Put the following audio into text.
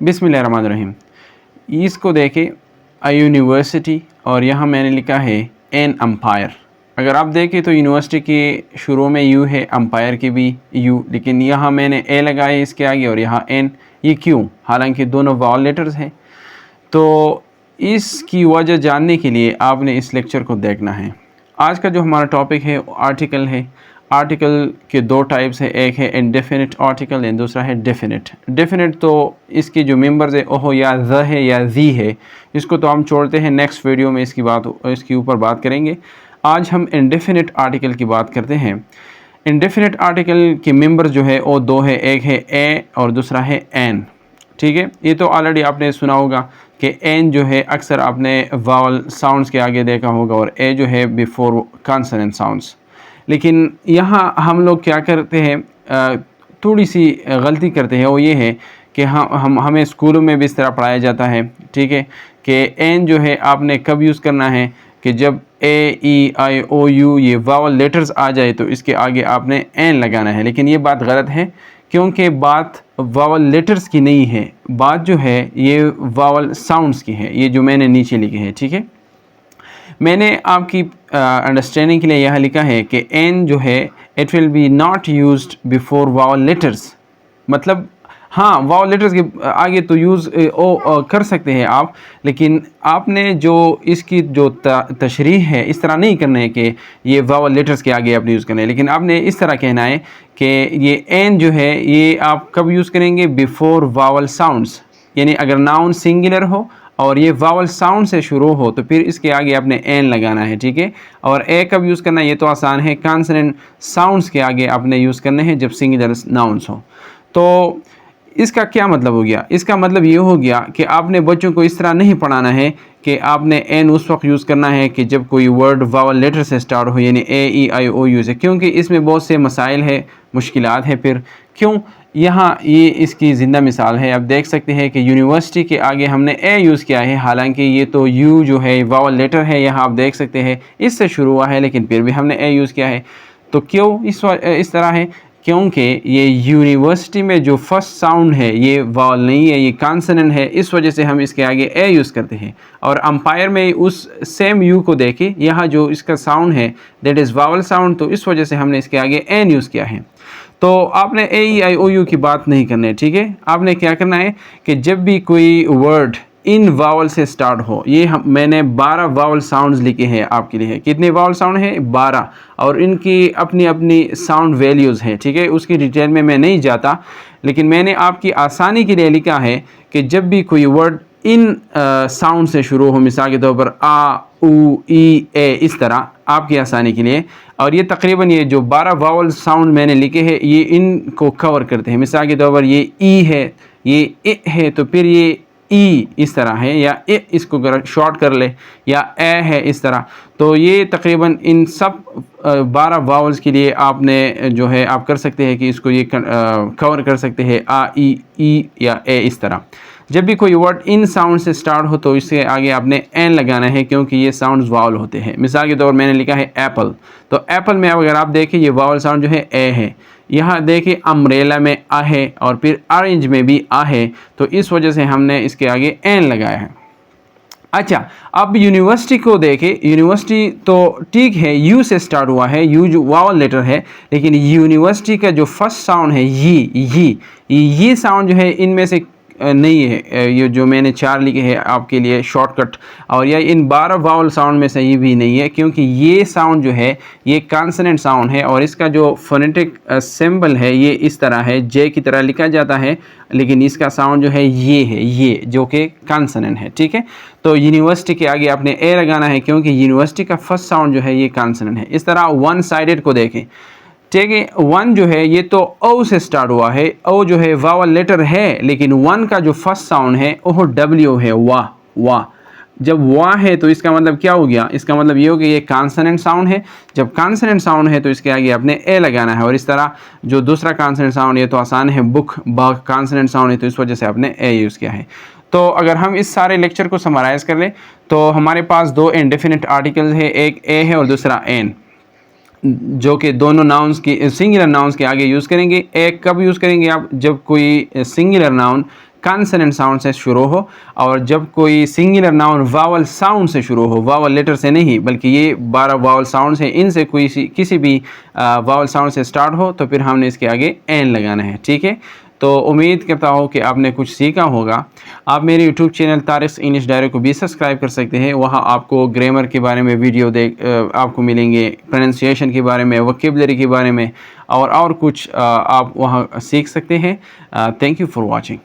बिस्मिल्लाहिर्रहमानिर्रहीम। इसको देखें अ यूनिवर्सिटी और यहाँ मैंने लिखा है एन अम्पायर। अगर आप देखें तो यूनिवर्सिटी के शुरू में यू है, अम्पायर की भी यू, लेकिन यहाँ मैंने ए लगाया इसके आगे और यहाँ एन। ये क्यों? हालांकि दोनों वावल लेटर्स हैं। तो इसकी वजह जानने के लिए आपने इस लेक्चर को देखना है। आज का जो हमारा टॉपिक है आर्टिकल है। आर्टिकल के दो टाइप्स है, एक है इंडेफिनिट आर्टिकल एंड दूसरा है डेफिनिट। डेफिनिट तो इसके जो मेंबर्स है ओहो या ज है या जी है, इसको तो हम छोड़ते हैं, नेक्स्ट वीडियो में इसके ऊपर बात करेंगे। आज हम इंडेफिनिट आर्टिकल की बात करते हैं। इंडेफिनिट आर्टिकल के मेंबर्स जो है वो दो है, एक है ए और दूसरा है एन। ठीक है, ये तो ऑलरेडी आपने सुना होगा कि एन जो है अक्सर आपने वावल साउंड्स के आगे देखा होगा और ए जो है बिफोर कॉन्सोनेंट साउंड्स। लेकिन यहाँ हम लोग क्या करते हैं, थोड़ी सी गलती करते हैं, वो ये है कि हमें स्कूलों में भी इस तरह पढ़ाया जाता है। ठीक है, कि एन जो है आपने कब यूज़ करना है कि जब ए ई आई ओ यू ये वावल लेटर्स आ जाए तो इसके आगे आपने एन लगाना है। लेकिन ये बात गलत है, क्योंकि बात वावल लेटर्स की नहीं है, बात जो है ये वावल साउंड्स की है, ये जो मैंने नीचे लिखे हैं। ठीक है, मैंने आपकी अंडरस्टैंडिंग के लिए यह लिखा है कि एन जो है it will be not used before vowel letters. मतलब हाँ, वावल लेटर्स के आगे तो यूज़ कर सकते हैं आप, लेकिन आपने जो इसकी जो तशरीह है इस तरह नहीं करना है कि ये वावल लेटर्स के आगे आपने यूज़ करना है, लेकिन आपने इस तरह कहना है कि ये एन जो है ये आप कब यूज़ करेंगे, बिफोर वावल साउंड्स। यानी अगर नाउन सिंगुलर हो और ये वावल साउंड से शुरू हो तो फिर इसके आगे आपने एन लगाना है। ठीक है, और ए कब यूज़ करना है ये तो आसान है, कॉन्सोनेंट साउंड्स के आगे आपने यूज़ करने हैं जब सिंगुलर नाउन्स हो। तो इसका क्या मतलब हो गया? इसका मतलब ये हो गया कि आपने बच्चों को इस तरह नहीं पढ़ाना है कि आपने एन उस वक्त यूज़ करना है कि जब कोई वर्ड वावल लेटर से स्टार्ट हो, यानी ए ई आई ओ यू से, क्योंकि इसमें बहुत से मसाइल है, मुश्किलात है। फिर क्यों? यहाँ ये इसकी ज़िंदा मिसाल है। आप देख सकते हैं कि यूनिवर्सिटी के आगे हमने ए यूज़ किया है, हालांकि ये तो यू जो है वावल लेटर है, यहाँ आप देख सकते हैं इससे शुरू हुआ है, लेकिन फिर भी हमने ए यूज़ किया है। तो क्यों इस तरह है? क्योंकि ये यूनिवर्सिटी में जो फर्स्ट साउंड है ये वावल नहीं है, ये कॉन्सोनेंट है, इस वजह से हम इसके आगे ए यूज़ करते हैं। और अम्पायर में उस सेम यू को देखें, यहाँ जो इसका साउंड है दैट इज़ वावल साउंड, तो इस वजह से हमने इसके आगे एन यूज़ किया है। तो आपने ए ई आई ओ यू की बात नहीं करनी है। ठीक है, आपने क्या करना है कि जब भी कोई वर्ड इन वावल से स्टार्ट हो, ये मैंने 12 वावल साउंड्स लिखे हैं आपके लिए। कितने वावल साउंड हैं? 12, और इनकी अपनी अपनी साउंड वैल्यूज़ हैं। ठीक है, उसकी डिटेल में मैं नहीं जाता, लेकिन मैंने आपकी आसानी के लिए लिखा है कि जब भी कोई वर्ड इन साउंड से शुरू हो, मिसाल के तौर पर आ ऊ ई ए, इस तरह आपकी आसानी के लिए। और ये तकरीबन ये जो 12 वावल साउंड मैंने लिखे हैं ये इनको कवर करते हैं। मिसाल के तौर पर ये ई है, ये ए है, तो फिर ये ई इस तरह है, या ए इसको शॉर्ट कर ले, या ए है इस तरह। तो ये तकरीबन इन सब 12 वावल्स के लिए आपने जो है आप कर सकते हैं कि इसको ये कवर कर सकते हैं, आ ई या ए इस तरह। जब भी कोई वर्ड इन साउंड से स्टार्ट हो तो इसके आगे आपने एन लगाना है, क्योंकि ये साउंड्स वावल होते हैं। मिसाल के तौर पर मैंने लिखा है एप्पल, तो एप्पल में अगर आप देखें ये वावल साउंड जो है ए है। यहाँ देखिए अम्ब्रेला में आ है और फिर ऑरेंज में भी आ है, तो इस वजह से हमने इसके आगे एन लगाया है। अच्छा, अब यूनिवर्सिटी को देखें। यूनिवर्सिटी तो ठीक है, यू से स्टार्ट हुआ है, यू जो वावल लेटर है, लेकिन यूनिवर्सिटी का जो फर्स्ट साउंड है ये साउंड जो है इनमें से नहीं है। ये जो मैंने 4 लिखे हैं आपके लिए शॉर्टकट, और यह इन 12 वावल साउंड में से ये भी नहीं है, क्योंकि ये साउंड जो है ये कॉन्सोनेंट साउंड है और इसका जो फोनेटिक सिंबल है ये इस तरह है, जे की तरह लिखा जाता है, लेकिन इसका साउंड जो है ये है, ये जो कि कॉन्सोनेंट है। ठीक है, तो यूनिवर्सिटी के आगे आपने ए लगाना है, क्योंकि यूनिवर्सिटी का फर्स्ट साउंड जो है ये कॉन्सोनेंट है। इस तरह वन साइडेड को देखें। ठीक है, वन जो है ये तो ओ से स्टार्ट हुआ है, ओ जो है वावल लेटर है, लेकिन वन का जो फर्स्ट साउंड है वो डब्ल्यू है, वाह वाह। जब वाह है तो इसका मतलब क्या हो गया? इसका मतलब ये हो गया ये कॉन्सोनेंट साउंड है। जब कॉन्सोनेंट साउंड है तो इसके आगे आपने ए लगाना है, और इस तरह जो दूसरा कॉन्सोनेंट साउंड ये तो आसान है, बुक कॉन्सोनेंट साउंड है, तो इस वजह से आपने ए यूज़ किया है। तो अगर हम इस सारे लेक्चर को समराइज़ कर लें तो हमारे पास 2 इंडेफिनिट आर्टिकल्स है, एक ए है और दूसरा एन, जो कि दोनों नाउन्स की सिंगुलर नाउन्स के आगे यूज़ करेंगे। एक कब यूज़ करेंगे आप? जब कोई सिंगुलर नाउन कॉन्सोनेंट साउंड से शुरू हो, और जब कोई सिंगुलर नाउन वावल साउंड से शुरू हो, वावल लेटर से नहीं बल्कि ये 12 वावल साउंड है, इनसे कोई किसी भी वावल साउंड से स्टार्ट हो तो फिर हमने इसके आगे एन लगाना है। ठीक है, तो उम्मीद करता हूँ कि आपने कुछ सीखा होगा। आप मेरे YouTube channel Tariq English diary को भी सब्सक्राइब कर सकते हैं। वहाँ आपको ग्रामर के बारे में वीडियो आपको मिलेंगे, प्रोनाउंसिएशन के बारे में, वोकैबुलरी के बारे में और कुछ आप वहाँ सीख सकते हैं। Thank you for watching.